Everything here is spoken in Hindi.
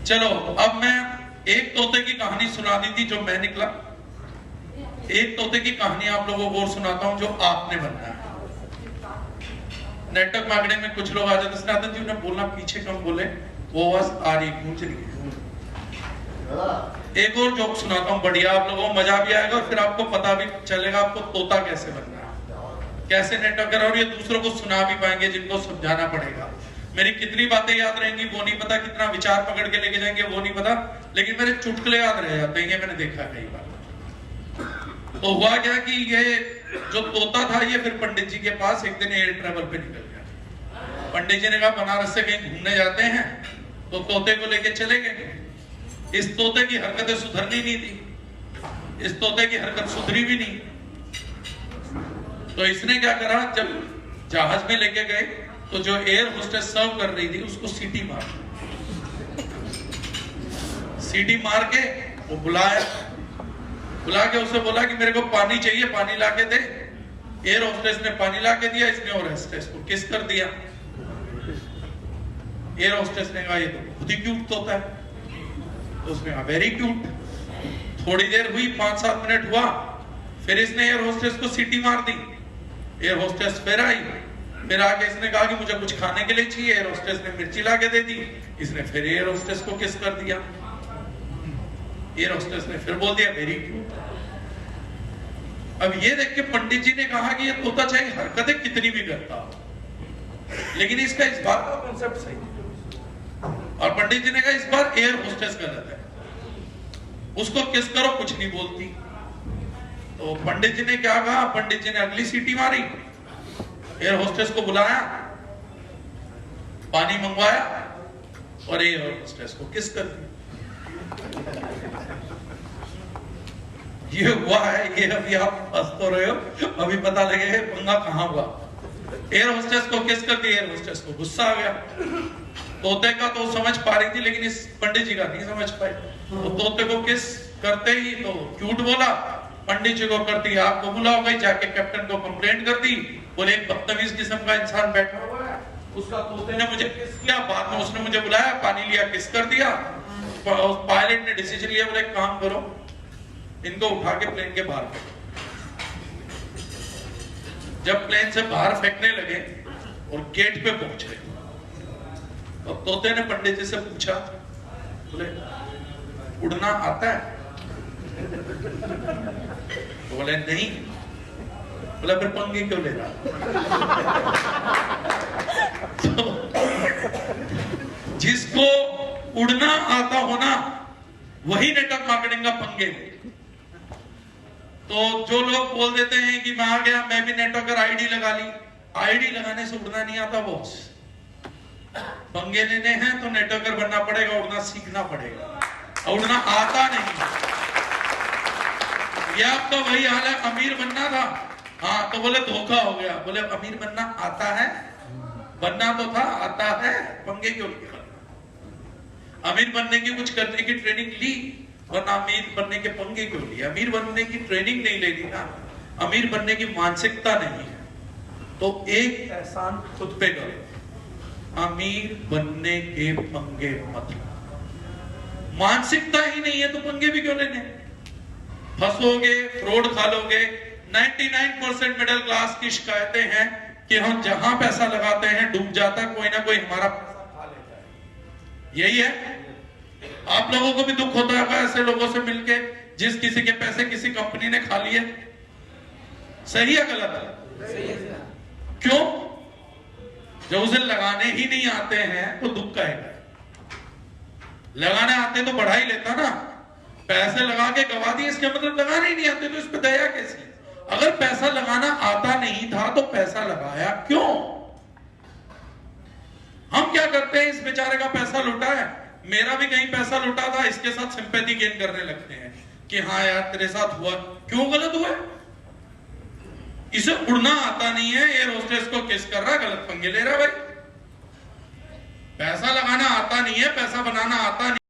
चलो अब मैं एक तोते की कहानी सुना दी थी जो मैं निकला, एक तोते की कहानी आप लोगों को और सुनाता हूं जो आपने बनना है। नेटवर्क मार्केटिंग में कुछ लोग आ जाते, सनातन जी उन्हें बोलना पीछे कम बोले, वो आवाज आ रही गूंज रही है। एक और जोक सुनाता हूं बढ़िया, आप लोगों को मजा भी आएगा और फिर आपको पता भी चलेगा आपको तोता कैसे बनना है, कैसे नेटवर्कर, और ये दूसरों को सुना भी पाएंगे जिनको समझाना पड़ेगा। मेरी कितनी बातें याद रहेंगी वो नहीं पता, कितना विचार पकड़ के लेके जाएंगे वो नहीं पता, लेकिन मेरे चुटकुले याद रह जाते हैं, ये मैंने देखा कई बार। तो हुआ क्या कि ये जो तोता था ये फिर पंडित जी के पास एक दिन एयर ट्रेवल पे निकल गया। पंडित जी ने कहा बनारस से कहीं घूमने जाते हैं, तो तोते को लेके चले गए। इस तोते की हरकतें सुधरनी नहीं थी, इस तोते की हरकत सुधरी भी नहीं। तो इसने क्या करा, जब जहाज में लेके गए तो जो एयर होस्टेस सर्व कर रही थी उसको सीटी मार के वो बुला के उसे बोला कि मेरे को पानी चाहिए, पानी ला के दे। एयर होस्टेस ने पानी ला के दिया, इसने और होस्टेस को किस कर दिया। एयर होस्टेस ने कहा ये तो खुद ही क्यूट तोता है, तो उसने कहा वेरी क्यूट। थोड़ी देर हुई, 5-7 मिनट हुआ, फिर इसने एयर होस्टेस को सीटी मार दी। एयर होस्टेस फिर आई, फिर आके इसने कहा कि मुझे कुछ खाने के लिए चाहिए। एयर होस्टेस ने मिर्ची ला के दे दी, इसने फिर एयर होस्टेस को किस कर दिया। एयर होस्टेस ने फिर बोल दिया वेरी क्यूट। अब ये देख के पंडित जी ने कहा कि ये तोता चाहे हरकतें कितनी भी करता हो, लेकिन इसका इस बार का कॉन्सेप्ट सही है। और पंडित जी ने कहा इस बार एयर होस्टेस गलत है, उसको किस करो, कुछ नहीं बोलती। तो पंडित जी ने क्या कहा, पंडित जी ने अगली सीटी मारी, एयर होस्टेस को बुलाया, पानी मंगवाया और एयर होस्टेस को किस कर दिया। ये हुआ है, ये अभी आप हंस तो रहे हो, अभी पता लगेगा पंगा कहां हुआ। एयर होस्टेस को किस कर दिया, एयर होस्टेस को गुस्सा आ गया। तोते का तो समझ पा रही थी, लेकिन इस पंडित जी का नहीं समझ पाई। तो तोते को किस करते ही तो क्यूट बोला, पंडित जी को करती आपको बुलाओ गई, जाके कैप्टन को कंप्लेंट कर दी। बोले एक बदतमीज किस्म का इंसान बैठा हुआ है, उसका तोते ने मुझे किस किया, बाद में उसने मुझे बुलाया, पानी लिया, किस कर दिया। पायलट ने डिसीजन लिया, बोले काम करो, इनको उठा के प्लेन के बाहर फेंको। जब प्लेन से बाहर फेंकने लगे और गेट पे पहुंचे, तो तोते ने पंडित जी से पूछा, बोले उड़ना आता है? तो बोले नहीं। बोला फिर पंगे क्यों ले रहा? तो जिसको उड़ना आता हो ना, वही नेटवर्क मार्केटिंग का पंगे। तो जो लोग बोल देते हैं कि मैं आ गया, मैं भी नेटवर्कर आईडी लगा ली, आईडी लगाने से उड़ना नहीं आता बॉस। पंगे लेने हैं तो नेटवर्कर बनना पड़ेगा, उड़ना सीखना पड़ेगा, उड़ना आता नहीं। ये आपका वही हाल है, अमीर बनना था, हाँ तो बोले धोखा हो गया। बोले अमीर बनना आता है, बनना तो था, आता है, पंगे क्यों लिए? अमीर बनने की कुछ करने की ट्रेनिंग ली, वरना अमीर बनने के पंगे क्यों लिए? अमीर बनने की ट्रेनिंग नहीं लेनी ना, अमीर बनने की मानसिकता नहीं है। तो एक एहसान खुद पे करो, अमीर बनने के पंगे मत लो। मानसिकता ही नहीं है तो पंगे भी क्यों लेने? फंसोगे, फ्रॉड खा लोगे। 99% मिडिल क्लास की शिकायतें हैं कि हम जहां पैसा लगाते हैं डूब जाता है, कोई ना कोई हमारा पैसा खा लेता है। यही है। आप लोगों को भी दुख होता है ऐसे लोगों से मिलके जिस किसी के पैसे किसी कंपनी ने खा लिए। सही है गलत है? क्यों? जब उसे लगाने ही नहीं आते हैं तो दुख का है। लगाने आते तो बढ़ा ही लेता ना। पैसे लगा के गवा दिए, इसके मतलब लगाने ही नहीं आते, तो इस पे दया कैसी? अगर पैसा लगाना आता नहीं था तो पैसा लगाया क्यों? हम क्या करते हैं, इस बेचारे का पैसा लुटा है, मेरा भी कहीं पैसा लुटा था, इसके साथ सिंपैथी गेन करने लगते हैं कि हाँ यार तेरे साथ हुआ, क्यों गलत हुआ? इसे उड़ना आता नहीं है, एयर होस्टेस को किस कर रहा, गलत पंगे ले रहा। भाई पैसा लगाना आता नहीं है, पैसा बनाना आता नहीं।